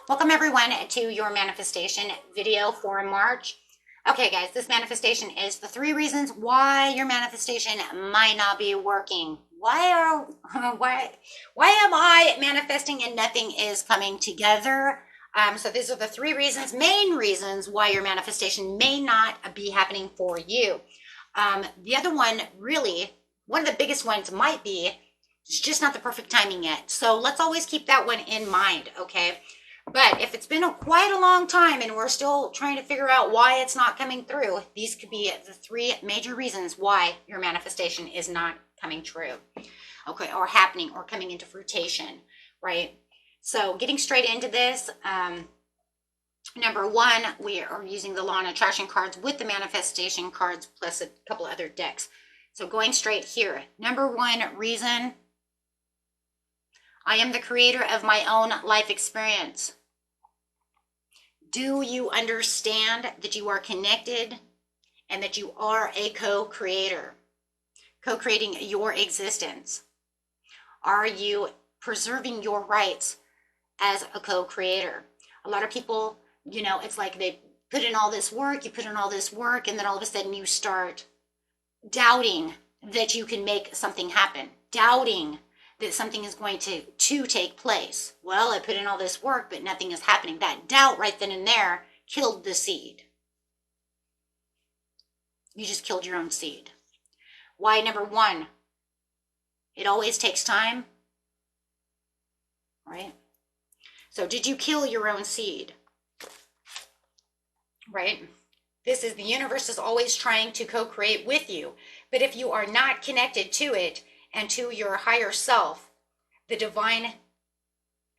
Welcome everyone to your manifestation video for March. Okay guys, this manifestation is the 3 reasons why your manifestation might not be working. Why am I manifesting and nothing is coming together? So these are the 3 main reasons why your manifestation may not be happening for you. The other one, really, one of the biggest ones might be, it's just not the perfect timing yet. So let's always keep that one in mind, okay? But if it's been quite a long time and we're still trying to figure out why it's not coming through, these could be the 3 major reasons why your manifestation is not coming true, okay, or happening or coming into fruition, right? So getting straight into this, number 1, we are using the law and attraction cards with the manifestation cards plus a couple other decks. So going straight here, number 1 reason, I am the creator of my own life experience. Do you understand that you are connected and that you are a co-creator, co-creating your existence? Are you preserving your rights as a co-creator? A lot of people, it's like they put in all this work, and then all of a sudden you start doubting that you can make something happen, doubting that something is going to take place. Well, I put in all this work, but nothing is happening. That doubt right then and there killed the seed. You just killed your own seed. Why, number 1, it always takes time, right? So did you kill your own seed, right? This is, the universe is always trying to co-create with you. But if you are not connected to it, and to your higher self, the divine,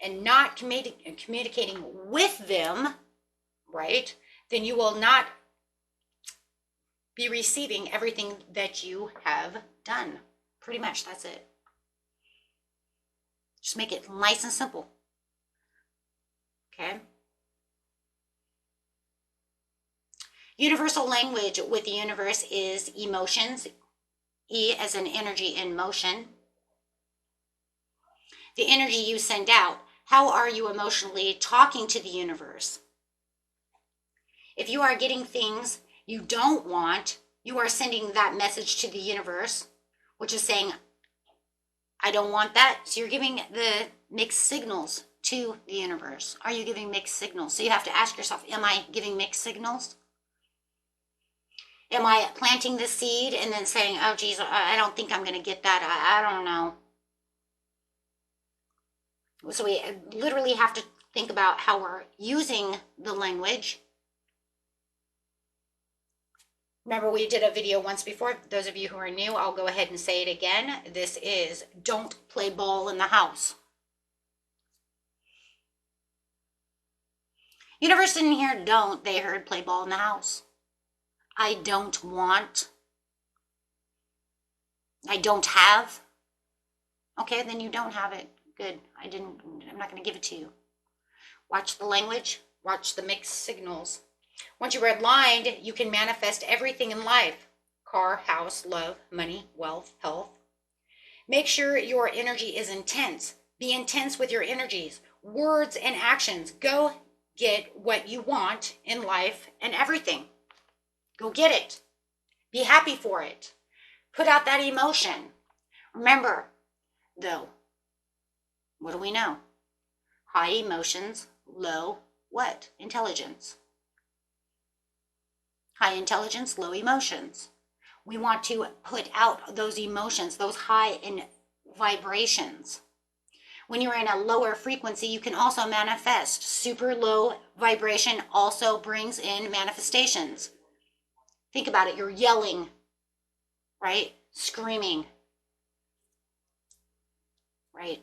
and not communicating with them, right, then you will not be receiving everything that you have done. Pretty much, that's it. Just make it nice and simple. Okay? Universal language with the universe is emotions. E as an energy in motion. The energy you send out. How are you emotionally talking to the universe? If you are getting things you don't want, you are sending that message to the universe, which is saying, I don't want that. So you're giving the mixed signals to the universe. Are you giving mixed signals? So you have to ask yourself, am I giving mixed signals? Am I planting the seed and then saying, oh, geez, I don't think I'm going to get that. I don't know. So we literally have to think about how we're using the language. Remember, we did a video once before. Those of you who are new, I'll go ahead and say it again. This is don't play ball in the house. Universe didn't hear don't. They heard play ball in the house. I don't want. I don't have. Okay, then you don't have it. Good. I'm not going to give it to you. Watch the language. Watch the mixed signals. Once you're aligned, you can manifest everything in life. Car, house, love, money, wealth, health. Make sure your energy is intense. Be intense with your energies, words, and actions. Go get what you want in life and everything. Go get it. Be happy for it. Put out that emotion. Remember, though, what do we know? High emotions, low what? Intelligence. High intelligence, low emotions. We want to put out those emotions, those high in vibrations. When you're in a lower frequency, you can also manifest. Super low vibration also brings in manifestations. Think about it. You're yelling, right? Screaming, right?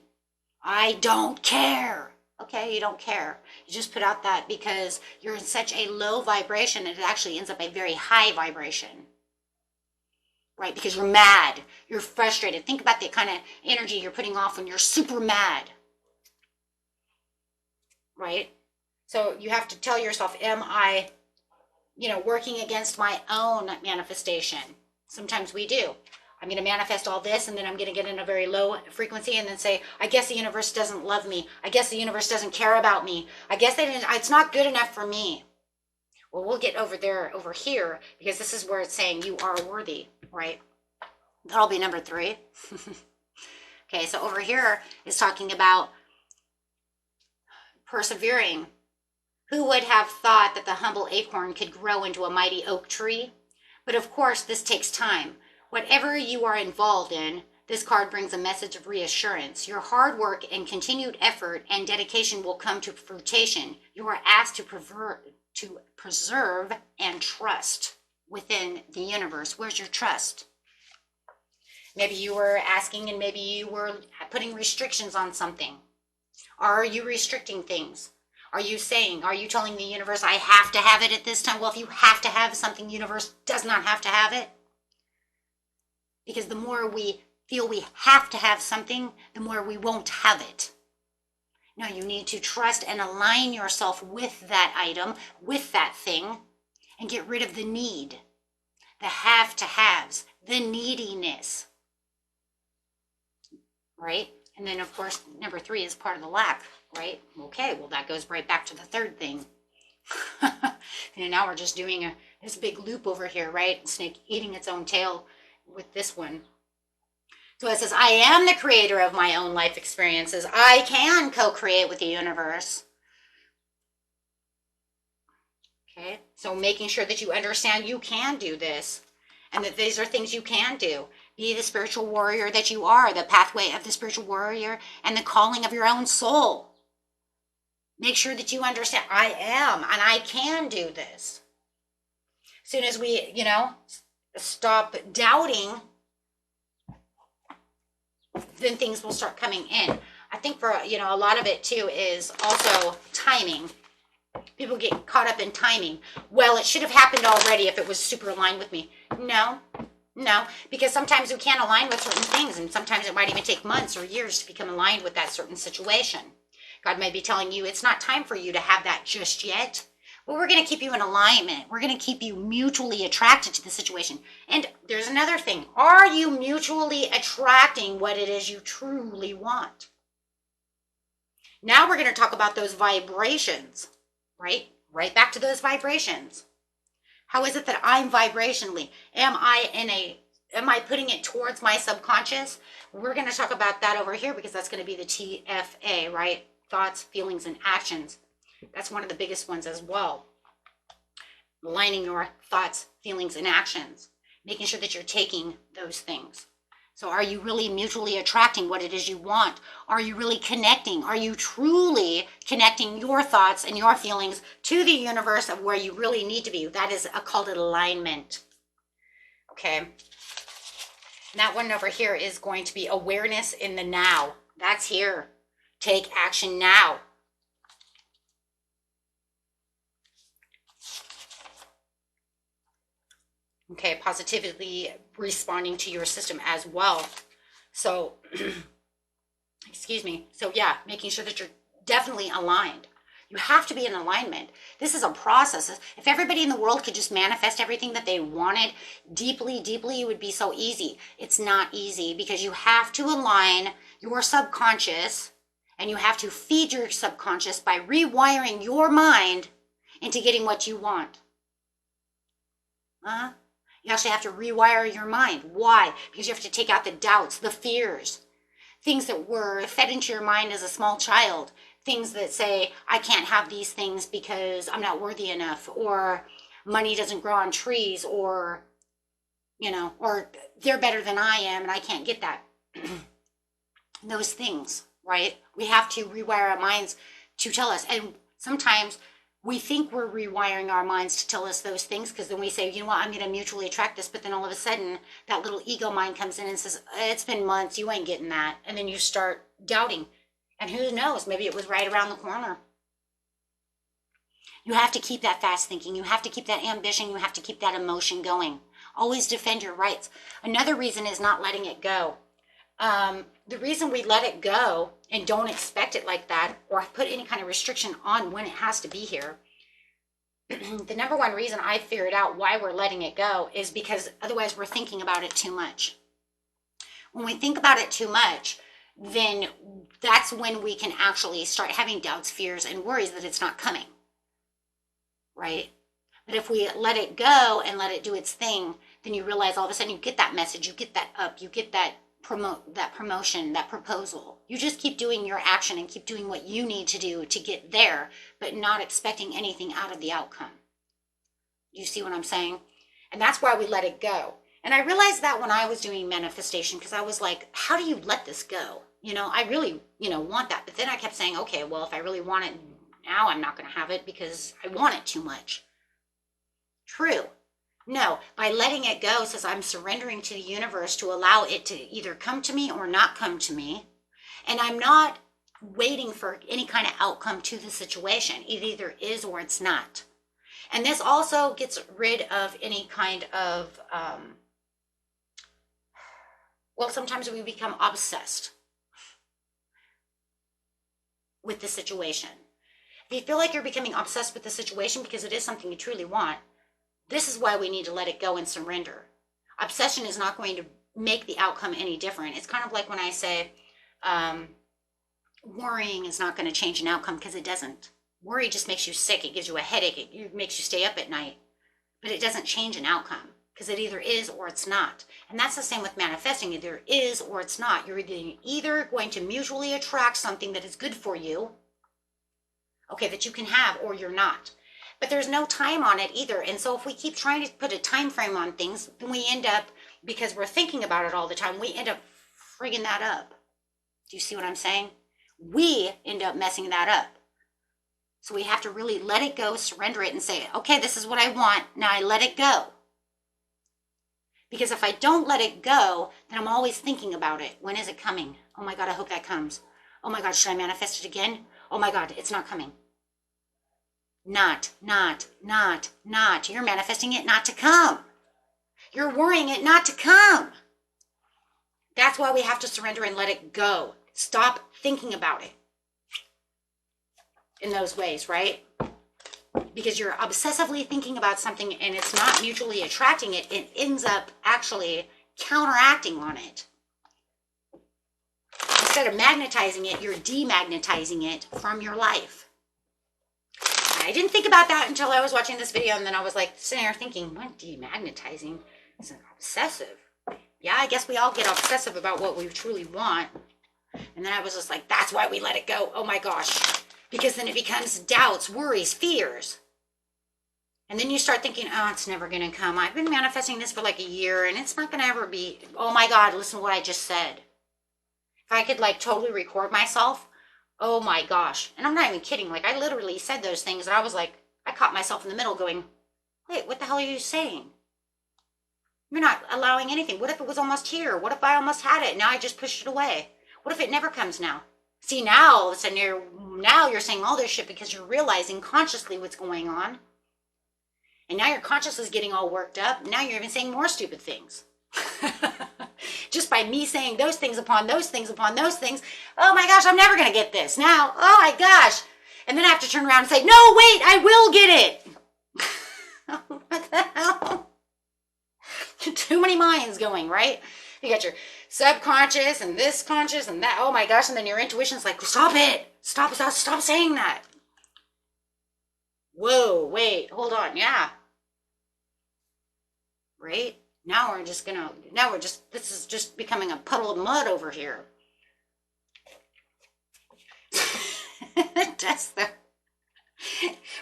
I don't care. Okay, you don't care. You just put out that because you're in such a low vibration, it actually ends up a very high vibration, right? Because you're mad, you're frustrated. Think about the kind of energy you're putting off when you're super mad, right? So you have to tell yourself, am I working against my own manifestation? Sometimes we do. I'm going to manifest all this, and then I'm going to get in a very low frequency and then say, I guess the universe doesn't love me. I guess the universe doesn't care about me. I guess it's not good enough for me. Well, we'll get over here, because this is where it's saying you are worthy, right? That'll be number 3. Okay, so over here is talking about persevering. Who would have thought that the humble acorn could grow into a mighty oak tree? But of course, this takes time. Whatever you are involved in, this card brings a message of reassurance. Your hard work and continued effort and dedication will come to fruition. You are asked to preserve and trust within the universe. Where's your trust? Maybe you were asking, and maybe you were putting restrictions on something. Are you restricting things? Are you telling the universe, I have to have it at this time? Well, if you have to have something, the universe does not have to have it. Because the more we feel we have to have something, the more we won't have it. No, you need to trust and align yourself with that item, with that thing, and get rid of the need, the have to haves, the neediness. Right? And then, of course, number 3 is part of the lack, right? Okay, well, that goes right back to the 3rd thing. And now we're just doing this big loop over here, right? Snake eating its own tail with this one. So it says, I am the creator of my own life experiences. I can co-create with the universe. Okay, so making sure that you understand you can do this, and that these are things you can do. Be the spiritual warrior that you are, the pathway of the spiritual warrior, and the calling of your own soul. Make sure that you understand, I am, and I can do this. As soon as we, stop doubting, then things will start coming in. I think for, a lot of it too is also timing. People get caught up in timing. Well, it should have happened already if it was super aligned with me. No, because sometimes we can't align with certain things, and sometimes it might even take months or years to become aligned with that certain situation. God may be telling you it's not time for you to have that just yet, but we're going to keep you in alignment. We're going to keep you mutually attracted to the situation. And there's another thing. Are you mutually attracting what it is you truly want? Now we're going to talk about those vibrations, right? Right back to those vibrations. How is it that I'm vibrationally? Am I putting it towards my subconscious? We're going to talk about that over here, because that's going to be the TFA, right? Thoughts, feelings, and actions. That's one of the biggest ones as well. Aligning your thoughts, feelings, and actions. Making sure that you're taking those things. So are you really mutually attracting what it is you want? Are you really connecting? Are you truly connecting your thoughts and your feelings to the universe of where you really need to be? That is called alignment. Okay. And that one over here is going to be awareness in the now. That's here. Take action now. Okay, positively responding to your system as well. So, excuse me. So yeah, making sure that you're definitely aligned. You have to be in alignment. This is a process. If everybody in the world could just manifest everything that they wanted deeply, it would be so easy. It's not easy, because you have to align your subconscious, and you have to feed your subconscious by rewiring your mind into getting what you want. You actually have to rewire your mind. Why? Because you have to take out the doubts, the fears, things that were fed into your mind as a small child. Things that say, I can't have these things because I'm not worthy enough, or money doesn't grow on trees, or, or they're better than I am and I can't get that. Those things, right? We have to rewire our minds to tell us. And sometimes we think we're rewiring our minds to tell us those things, because then we say, you know what, I'm going to mutually attract this. But then all of a sudden, that little ego mind comes in and says, it's been months, you ain't getting that. And then you start doubting. And who knows, maybe it was right around the corner. You have to keep that fast thinking. You have to keep that ambition. You have to keep that emotion going. Always defend your rights. Another reason is not letting it go. The reason we let it go and don't expect it like that, or put any kind of restriction on when it has to be here, the number one reason I figured out why we're letting it go is because otherwise we're thinking about it too much. When we think about it too much, then that's when we can actually start having doubts, fears, and worries that it's not coming, right? But if we let it go and let it do its thing, then you realize all of a sudden you get that message, you get that up, you get that promotion, that proposal. You just keep doing your action and keep doing what you need to do to get there, but not expecting anything out of the outcome. You see what I'm saying? And that's why we let it go. And I realized that when I was doing manifestation, because I was like, how do you let this go? I really, want that. But then I kept saying, okay, well, if I really want it now, I'm not going to have it because I want it too much. True. No, by letting it go says I'm surrendering to the universe to allow it to either come to me or not come to me. And I'm not waiting for any kind of outcome to the situation. It either is or it's not. And this also gets rid of any kind of, sometimes we become obsessed with the situation. If you feel like you're becoming obsessed with the situation because it is something you truly want, this is why we need to let it go and surrender. Obsession is not going to make the outcome any different. It's kind of like when I say worrying is not going to change an outcome, because it doesn't. Worry just makes you sick. It gives you a headache. It makes you stay up at night. But it doesn't change an outcome, because it either is or it's not. And that's the same with manifesting. Either is or it's not. You're either going to mutually attract something that is good for you, okay, that you can have, or you're not. But there's no time on it either. And so if we keep trying to put a time frame on things, then we end up, because we're thinking about it all the time, we end up frigging that up. Do you see what I'm saying? We end up messing that up. So we have to really let it go, surrender it, and say, okay, this is what I want. Now I let it go. Because if I don't let it go, then I'm always thinking about it. When is it coming? Oh my God, I hope that comes. Oh my God, should I manifest it again? Oh my God, it's not coming. Not. You're manifesting it not to come. You're worrying it not to come. That's why we have to surrender and let it go. Stop thinking about it in those ways, right? Because you're obsessively thinking about something and it's not mutually attracting it. It ends up actually counteracting on it. Instead of magnetizing it, you're demagnetizing it from your life. I didn't think about that until I was watching this video, and then I was like sitting there thinking, what, demagnetizing? It's obsessive. Yeah, I guess we all get obsessive about what we truly want. And then I was just like, that's why we let it go. Oh my gosh. Because then it becomes doubts, worries, fears. And then you start thinking, oh, it's never going to come. I've been manifesting this for like a year and it's not going to ever be. Oh my God, listen to what I just said. If I could like totally record myself, oh my gosh. And I'm not even kidding. Like I literally said those things and I was like, I caught myself in the middle going, wait, what the hell are you saying? You're not allowing anything. What if it was almost here? What if I almost had it? Now I just pushed it away. What if it never comes now? See, now all of a sudden you're saying all this shit because you're realizing consciously what's going on. And now your conscious is getting all worked up. Now you're even saying more stupid things. Just by me saying those things upon those things upon those things. Oh my gosh, I'm never going to get this. Now, oh my gosh. And then I have to turn around and say, no, wait, I will get it. What the hell? Too many minds going, right? You got your subconscious and this conscious and that. Oh my gosh. And then your intuition's like, stop it. Stop saying that. Whoa, wait, hold on. Yeah. Right? This is just becoming a puddle of mud over here.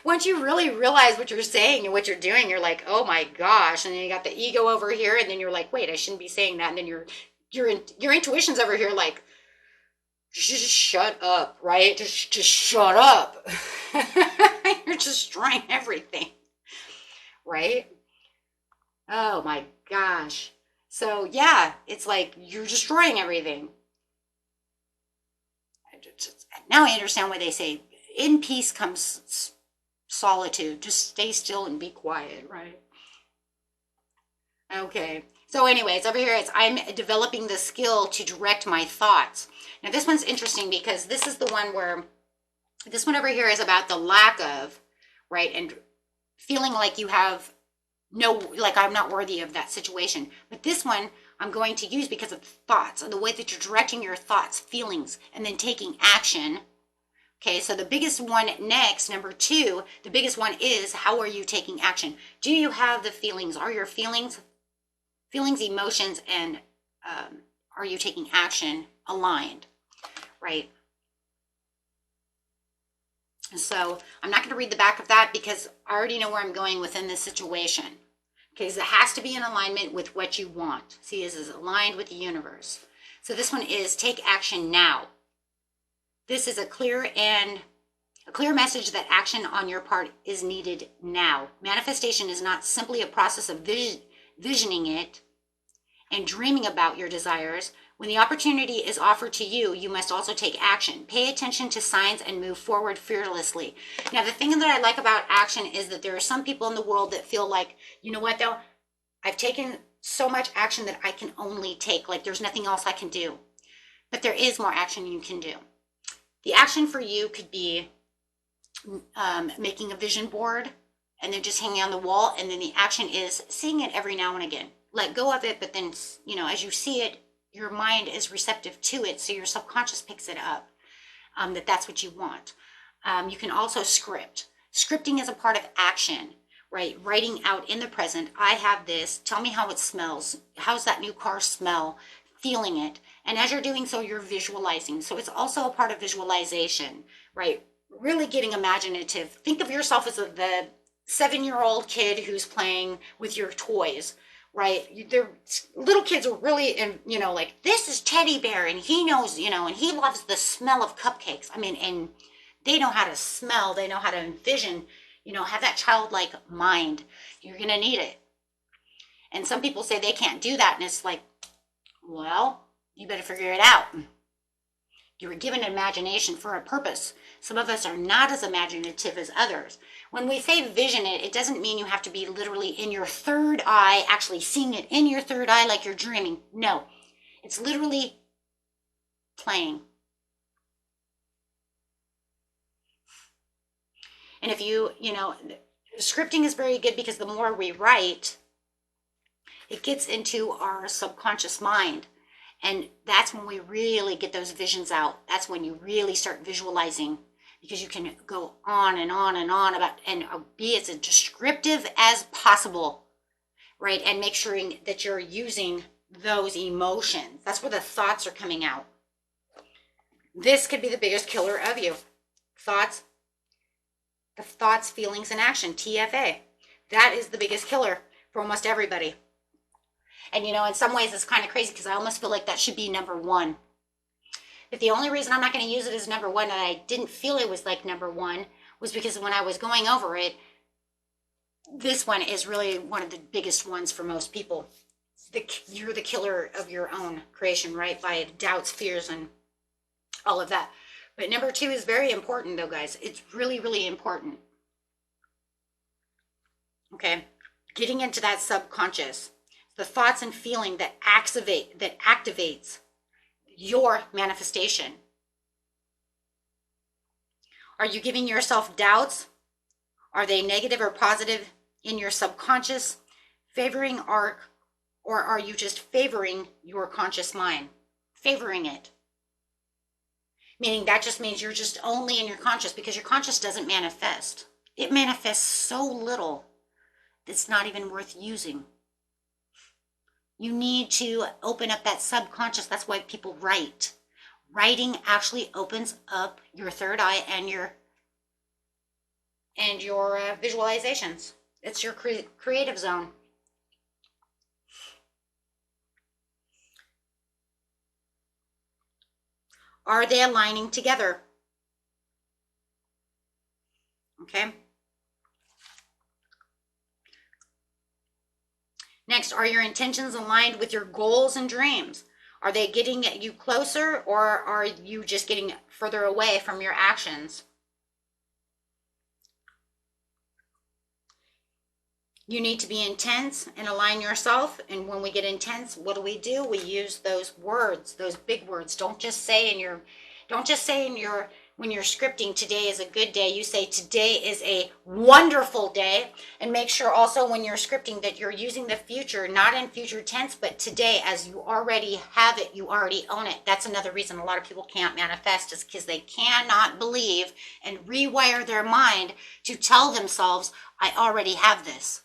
Once you really realize what you're saying and what you're doing, you're like, oh my gosh. And then you got the ego over here, and then you're like, wait, I shouldn't be saying that. And then your intuition's over here like, just shut up, right? Just shut up. You're destroying everything, right? Oh my gosh. So yeah, it's like you're destroying everything. Now I understand why they say in peace comes solitude. Just stay still and be quiet, right? Okay. So anyways, over here I'm developing the skill to direct my thoughts. Now this one's interesting because this is the one where this one over here is about the lack of, right? And feeling like you have like I'm not worthy of that situation. But this one I'm going to use because of thoughts and the way that you're directing your thoughts, feelings, and then taking action. Okay, so the biggest one next, number 2, the biggest one is, how are you taking action? Do you have the feelings? Are your feelings, emotions, and are you taking action aligned, right? So I'm not going to read the back of that because I already know where I'm going within this situation. Okay, so it has to be in alignment with what you want. See, this is aligned with the universe. So this one is take action now. This is a clear message that action on your part is needed now. Manifestation is not simply a process of visioning it and dreaming about your desires. When the opportunity is offered to you, you must also take action. Pay attention to signs and move forward fearlessly. Now, the thing that I like about action is that there are some people in the world that feel like, you know what though, I've taken so much action that I can only take, like there's nothing else I can do. But there is more action you can do. The action for you could be making a vision board and then just hanging on the wall. And then the action is seeing it every now and again. Let go of it, but then, you know, as you see it, your mind is receptive to it. So your subconscious picks it up, that's what you want. You can also script. Scripting is a part of action, right? Writing out in the present. I have this. Tell me how it smells. How's that new car smell? Feeling it. And as you're doing so, you're visualizing. So it's also a part of visualization, right? Really getting imaginative. Think of yourself as the 7-year-old kid who's playing with your toys, right? They're, little kids are really, you know, like, this is Teddy Bear, and he knows, you know, and he loves the smell of cupcakes. I mean, and they know how to smell. They know how to envision, you know, have that childlike mind. You're going to need it. And some people say they can't do that. And it's like, well, you better figure it out. You were given imagination for a purpose. Some of us are not as imaginative as others. When we say vision it, it doesn't mean you have to be literally in your third eye, actually seeing it in your third eye like you're dreaming. No, it's literally playing. And if you know, scripting is very good because the more we write, it gets into our subconscious mind. And that's when we really get those visions out. That's when you really start visualizing, because you can go on and on and on about, and be as descriptive as possible, right? And make sure that you're using those emotions. That's where the thoughts are coming out. This could be the biggest killer of you. Thoughts, feelings, and action, TFA. That is the biggest killer for almost everybody. And, you know, in some ways it's kind of crazy because I almost feel like that should be number 1. But the only reason I'm not going to use it as number 1, and I didn't feel it was like number 1, was because when I was going over it, this one is really one of the biggest ones for most people. You're the killer of your own creation, right? By doubts, fears, and all of that. But number 2 is very important, though, guys. It's really, really important. Okay? Getting into that subconscious. The thoughts and feeling that activates your manifestation. Are you giving yourself doubts? Are they negative or positive in your subconscious? Favoring or are you just favoring your conscious mind? Favoring it. Meaning that just means you're just only in your conscious, because your conscious doesn't manifest. It manifests so little, it's not even worth using. You need to open up that subconscious. That's why people write. Writing actually opens up your third eye and your visualizations. It's your creative zone. Are they aligning together? Okay. Next, are your intentions aligned with your goals and dreams? Are they getting you closer, or are you just getting further away from your actions? You need to be intense and align yourself. And when we get intense, what do? We use those words, those big words. Don't just say in your when you're scripting today is a good day, you say today is a wonderful day. And make sure also when you're scripting that you're using the future, not in future tense, but today, as you already have it, you already own it. That's another reason a lot of people can't manifest, is because they cannot believe and rewire their mind to tell themselves, I already have this.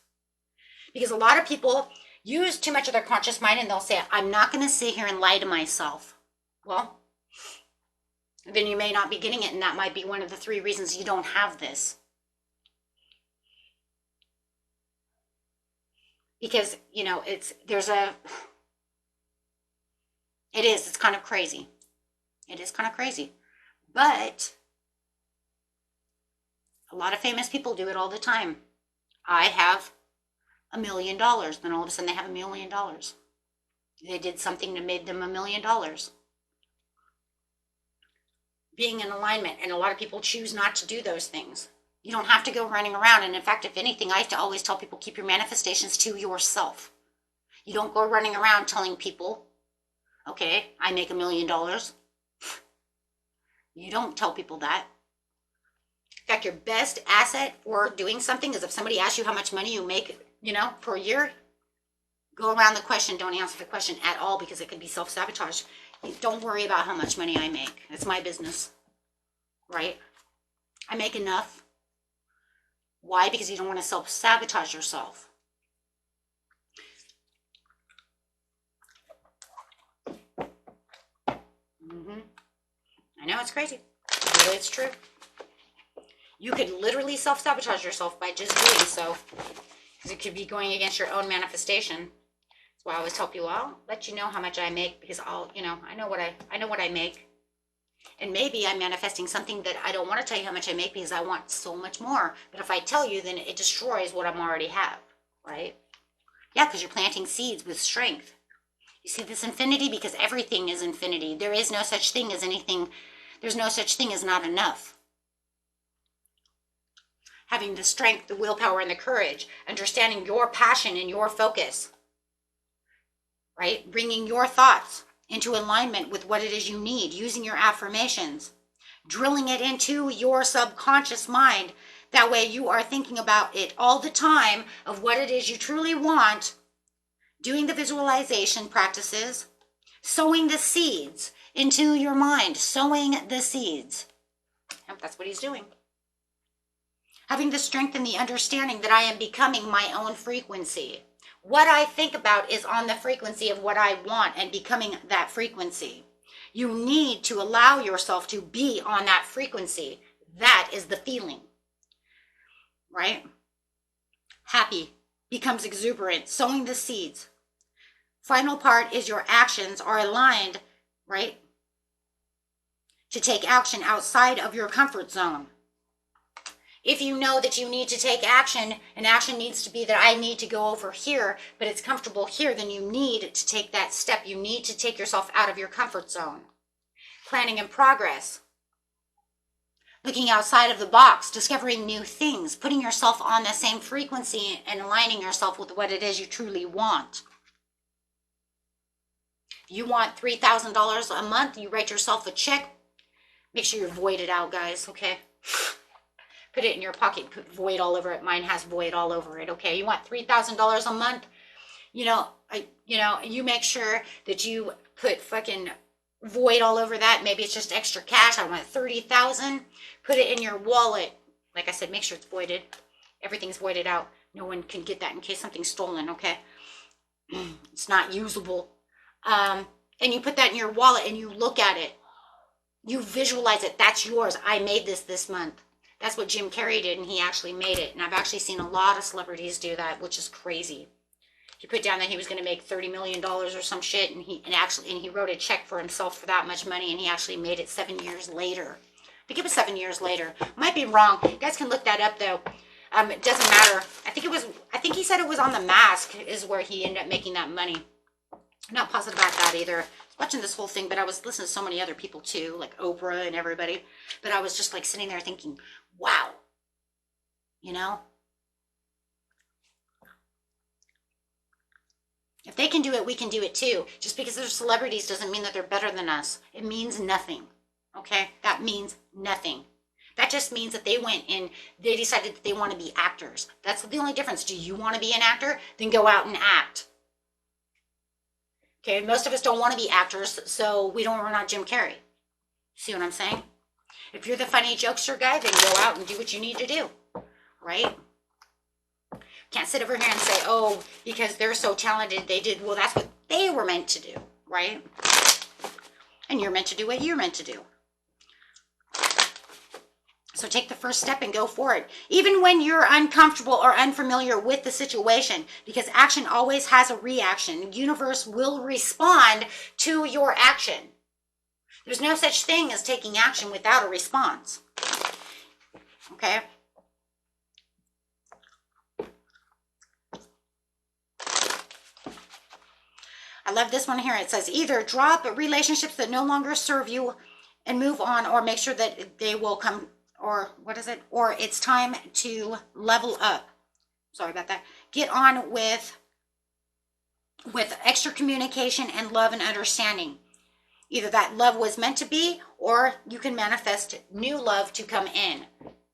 Because a lot of people use too much of their conscious mind and they'll say, I'm not going to sit here and lie to myself. Well, then you may not be getting it, and that might be one of the 3 reasons you don't have this. Because, you know, it's kind of crazy. It is kind of crazy. But a lot of famous people do it all the time. I have $1 million. Then all of a sudden they have $1 million. They did something that made them $1 million. Being in alignment, and a lot of people choose not to do those things. You don't have to go running around, and in fact, if anything, I have to always tell people, keep your manifestations to yourself. You don't go running around telling people, okay, I make $1 million. You don't tell people that. In fact, your best asset for doing something is if somebody asks you how much money you make, per year, go around the question. Don't answer the question at all, because it could be self-sabotage. Don't worry about how much money I make. It's my business, right? I make enough. Why? Because you don't want to self-sabotage yourself. I know it's crazy, but it's true. You could literally self-sabotage yourself by just doing so, because it could be going against your own manifestation. That's why I always tell people, I'll let you know how much I make, because I know what I make. And maybe I'm manifesting something that I don't want to tell you how much I make, because I want so much more. But if I tell you, then it destroys what I already have, right? Yeah, because you're planting seeds with strength. You see this infinity? Because everything is infinity. There is no such thing as anything. There's no such thing as not enough. Having the strength, the willpower, and the courage, understanding your passion and your focus, right? Bringing your thoughts into alignment with what it is you need, using your affirmations, drilling it into your subconscious mind. That way you are thinking about it all the time of what it is you truly want, doing the visualization practices, sowing the seeds into your mind, sowing the seeds. Yep, that's what he's doing. Having the strength and the understanding that I am becoming my own frequency. What I think about is on the frequency of what I want, and becoming that frequency. You need to allow yourself to be on that frequency. That is the feeling, right? Happy becomes exuberant, sowing the seeds. Final part is your actions are aligned, right? To take action outside of your comfort zone. If you know that you need to take action, and action needs to be that I need to go over here, but it's comfortable here, then you need to take that step. You need to take yourself out of your comfort zone. Planning in progress. Looking outside of the box, discovering new things, putting yourself on the same frequency and aligning yourself with what it is you truly want. You want $3,000 a month, you write yourself a check. Make sure you void it out, guys, okay? Put it in your pocket, put void all over it. Mine has void all over it, okay? You want $3,000 a month? You make sure that you put fucking void all over that. Maybe it's just extra cash. I want 30,000. Put it in your wallet. Like I said, make sure it's voided. Everything's voided out. No one can get that in case something's stolen, okay? It's not usable. And you put that in your wallet and you look at it. You visualize it. That's yours. I made this month. That's what Jim Carrey did, and he actually made it. And I've actually seen a lot of celebrities do that, which is crazy. He put down that he was going to make $30 million or some shit, and he wrote a check for himself for that much money, and he actually made it 7 years later. I think it was 7 years later. Might be wrong. You guys can look that up though. It doesn't matter. I think he said it was on The Mask is where he ended up making that money. I'm not positive about that either. I was watching this whole thing, but I was listening to so many other people too, like Oprah and everybody. But I was just like sitting there thinking, wow, if they can do it, we can do it too. Just because they're celebrities doesn't mean that they're better than us. It means nothing. Okay, that means nothing. That just means that they went and they decided that they want to be actors. That's the only difference. Do you want to be an actor? Then go out and act. Okay, most of us don't want to be actors, so we're not Jim Carrey. See what I'm saying? If you're the funny jokester guy, then go out and do what you need to do, right? Can't sit over here and say, oh, because they're so talented, they did, well, that's what they were meant to do, right? And you're meant to do what you're meant to do. So take the first step and go for it. Even when you're uncomfortable or unfamiliar with the situation, because action always has a reaction. The universe will respond to your action. There's no such thing as taking action without a response. Okay? I love this one here. It says either drop relationships that no longer serve you and move on, or make sure that they will come, or what is it? Or it's time to level up. Sorry about that. Get on with extra communication and love and understanding. Either that love was meant to be, or you can manifest new love to come in,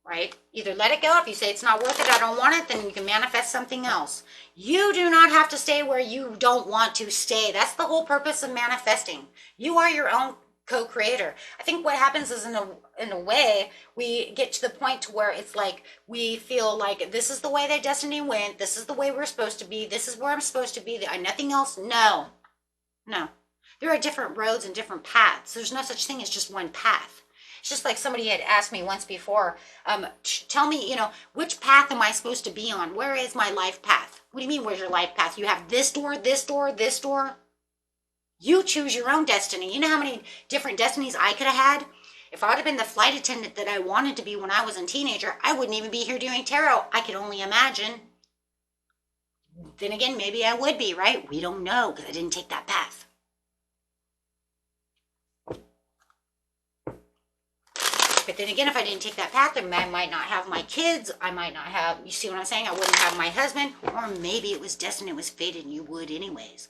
right? Either let it go. If you say it's not worth it, I don't want it, then you can manifest something else. You do not have to stay where you don't want to stay. That's the whole purpose of manifesting. You are your own co-creator. I think what happens is in a way, we get to the point to where it's like we feel like this is the way that destiny went. This is the way we're supposed to be. This is where I'm supposed to be. Nothing else. No. There are different roads and different paths. There's no such thing as just one path. It's just like somebody had asked me once before, tell me, which path am I supposed to be on? Where is my life path? What do you mean, where's your life path? You have this door, this door, this door. You choose your own destiny. You know how many different destinies I could have had? If I would have been the flight attendant that I wanted to be when I was a teenager, I wouldn't even be here doing tarot. I could only imagine. Then again, maybe I would be, right? We don't know because I didn't take that path. But then again, if I didn't take that path, then I might not have my kids. I might not have, you see what I'm saying? I wouldn't have my husband. Or maybe it was destined, it was fated, and you would anyways.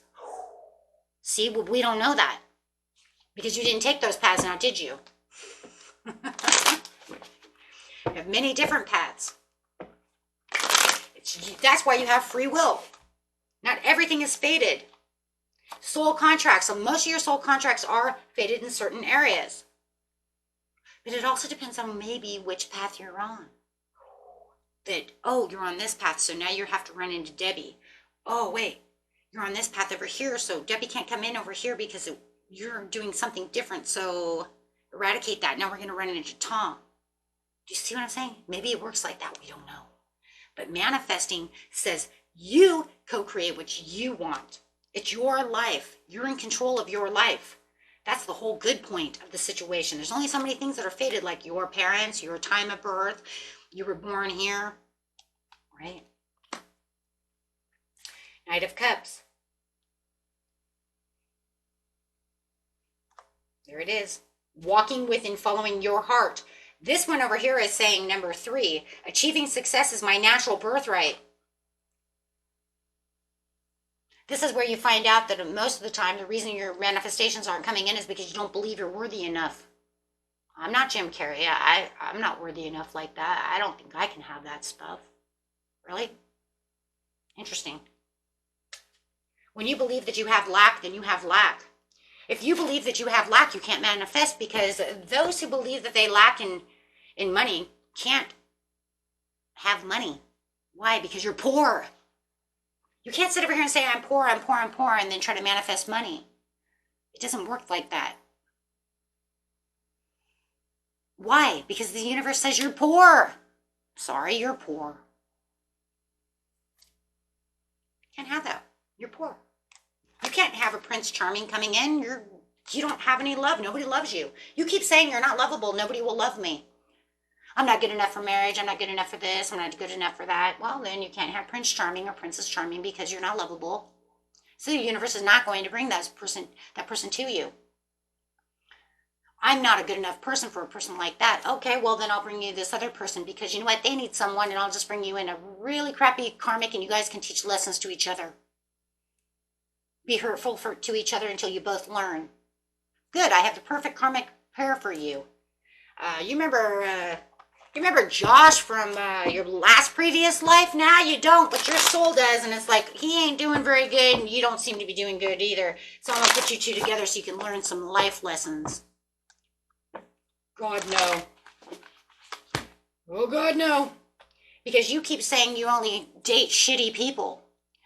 See, well, we don't know that. Because you didn't take those paths now, did you? You have many different paths. That's why you have free will. Not everything is fated. Soul contracts. So most of your soul contracts are fated in certain areas. But it also depends on maybe which path you're on. That, oh, you're on this path, so now you have to run into Debbie. Oh, wait, you're on this path over here, so Debbie can't come in over here because you're doing something different, so eradicate that. Now we're going to run into Tom. Do you see what I'm saying? Maybe it works like that. We don't know. But manifesting says you co-create what you want. It's your life. You're in control of your life. That's the whole good point of the situation. There's only so many things that are fated, like your parents, your time of birth, you were born here, right? Knight of Cups. There it is. Walking with and following your heart. This one over here is saying number 3, achieving success is my natural birthright. This is where you find out that most of the time, the reason your manifestations aren't coming in is because you don't believe you're worthy enough. I'm not Jim Carrey. I'm not worthy enough like that. I don't think I can have that stuff. Really? Interesting. When you believe that you have lack, then you have lack. If you believe that you have lack, you can't manifest, because those who believe that they lack in money can't have money. Why? Because you're poor. You can't sit over here and say, I'm poor, I'm poor, I'm poor, and then try to manifest money. It doesn't work like that. Why? Because the universe says you're poor. Sorry, you're poor. Can't have that. You're poor. You can't have a Prince Charming coming in. You don't have any love. Nobody loves you. You keep saying you're not lovable. Nobody will love me. I'm not good enough for marriage. I'm not good enough for this. I'm not good enough for that. Well, then you can't have Prince Charming or Princess Charming because you're not lovable. So the universe is not going to bring that person to you. I'm not a good enough person for a person like that. Okay, well, then I'll bring you this other person because you know what? They need someone, and I'll just bring you in a really crappy karmic, and you guys can teach lessons to each other. Be hurtful to each other until you both learn. Good, I have the perfect karmic prepare for you. You remember Josh from your last previous life? Now you don't, but your soul does, and it's like he ain't doing very good, and you don't seem to be doing good either. So I'm gonna put you two together so you can learn some life lessons. God, no. Oh, God, no. Because you keep saying you only date shitty people.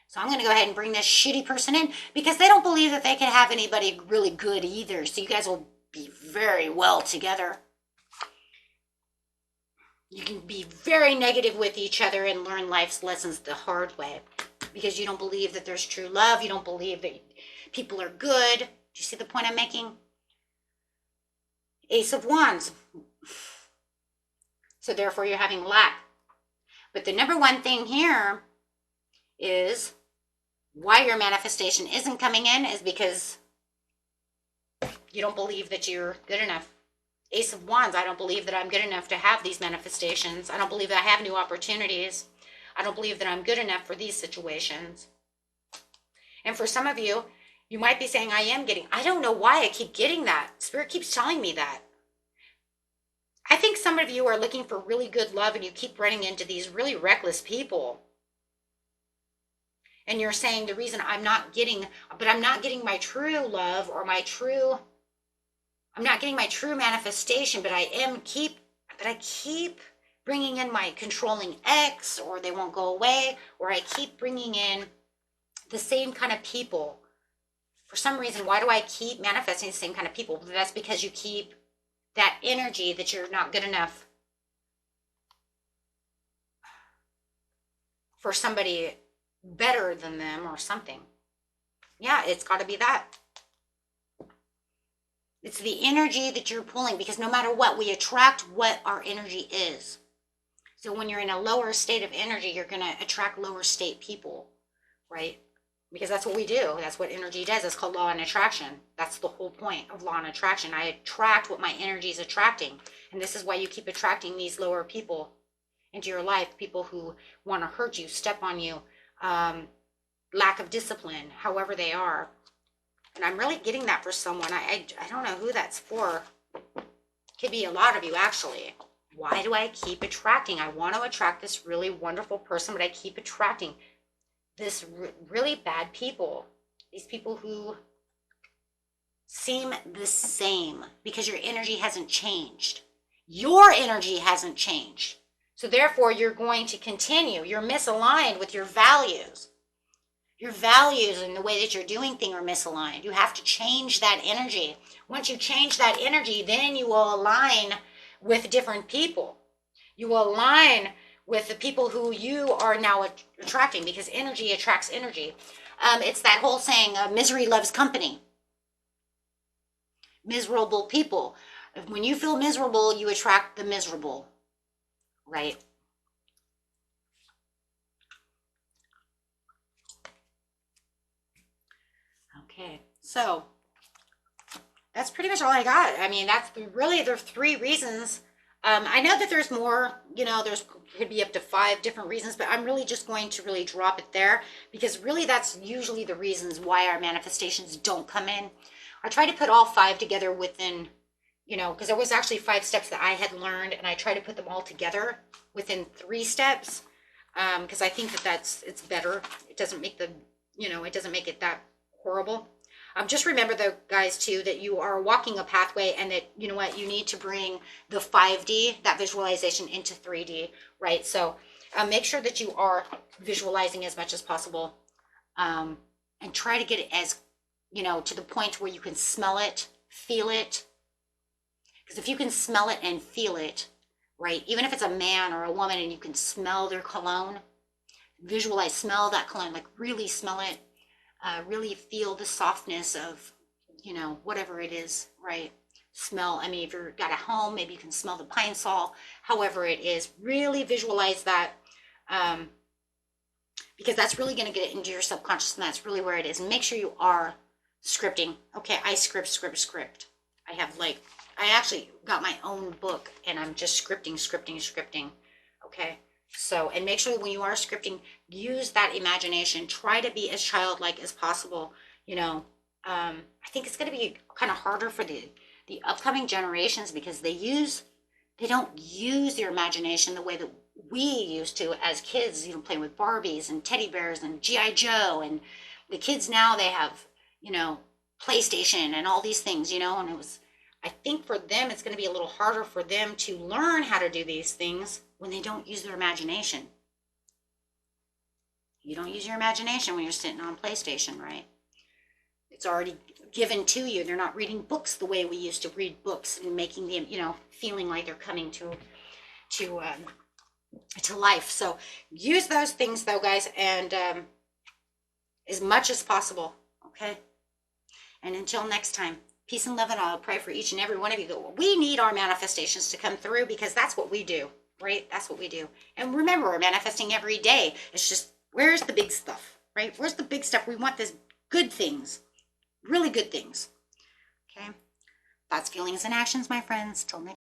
So I'm going to go ahead and bring this shitty person in because they don't believe that they can have anybody really good either. So you guys will be very well together. You can be very negative with each other and learn life's lessons the hard way because you don't believe that there's true love. You don't believe that people are good. Do you see the point I'm making? Ace of Wands. So therefore you're having lack. But the number one thing here is why your manifestation isn't coming in is because you don't believe that you're good enough. Ace of Wands, I don't believe that I'm good enough to have these manifestations. I don't believe that I have new opportunities. I don't believe that I'm good enough for these situations. And for some of you, you might be saying, I don't know why I keep getting that. Spirit keeps telling me that. I think some of you are looking for really good love and you keep running into these really reckless people. And you're saying the reason I'm not getting my true love or I'm not getting my true manifestation, but I keep bringing in my controlling ex, or they won't go away, or I keep bringing in the same kind of people. For some reason, why do I keep manifesting the same kind of people? That's because you keep that energy that you're not good enough for somebody better than them or something. Yeah, it's got to be that. It's the energy that you're pulling, because no matter what, we attract what our energy is. So when you're in a lower state of energy, you're going to attract lower state people, right? Because that's what we do. That's what energy does. It's called law and attraction. That's the whole point of law and attraction. I attract what my energy is attracting. And this is why you keep attracting these lower people into your life. People who want to hurt you, step on you, lack of discipline, however they are. And I'm really getting that for someone. I don't know who that's for. Could be a lot of you, actually. Why do I keep attracting? I want to attract this really wonderful person, but I keep attracting this really bad people. These people who seem the same because your energy hasn't changed. Your energy hasn't changed. So therefore, you're going to continue. You're misaligned with your values. Your values and the way that you're doing things are misaligned. You have to change that energy. Once you change that energy, then you will align with different people. You will align with the people who you are now attracting, because energy attracts energy. It's that whole saying, misery loves company. Miserable people. When you feel miserable, you attract the miserable, right? Okay, so that's pretty much all I got. I mean, that's really the three reasons. I know that there's more, there's could be up to 5 different reasons, but I'm really just going to really drop it there, because really that's usually the reasons why our manifestations don't come in. I try to put all 5 together within, because there was actually 5 steps that I had learned, and I try to put them all together within 3 steps, because I think that it's better. It doesn't make it doesn't make it that horrible. Just remember, though, guys, too, that you are walking a pathway, and that, you need to bring the 5D, that visualization, into 3D, right? So make sure that you are visualizing as much as possible, and try to get it as, to the point where you can smell it, feel it. Because if you can smell it and feel it, right, even if it's a man or a woman and you can smell their cologne, visualize, smell that cologne, like really smell it. Really feel the softness of, whatever it is, right? Smell. I mean, if you've got a home, maybe you can smell the pine sol, however it is. Really visualize that, because that's really going to get it into your subconscious, and that's really where it is. And make sure you are scripting. Okay, I script. I actually got my own book, and I'm just scripting. Okay. So, and make sure when you are scripting, use that imagination. Try to be as childlike as possible. I think it's going to be kind of harder for the the upcoming generations, because they don't use their imagination the way that we used to as kids, playing with Barbies and teddy bears and G.I. Joe. And the kids now, they have, PlayStation and all these things, and I think for them, it's going to be a little harder for them to learn how to do these things when they don't use their imagination. You don't use your imagination when you're sitting on PlayStation, right? It's already given to you. They're not reading books the way we used to read books and making them, feeling like they're coming to life. So use those things though, guys, and as much as possible, okay? And until next time, peace and love, and I'll pray for each and every one of you. We need our manifestations to come through, because that's what we do, right? That's what we do. And remember, we're manifesting every day. It's just, where's the big stuff, right? Where's the big stuff? We want this good things, really good things, okay? Thoughts, feelings, and actions, my friends. Till next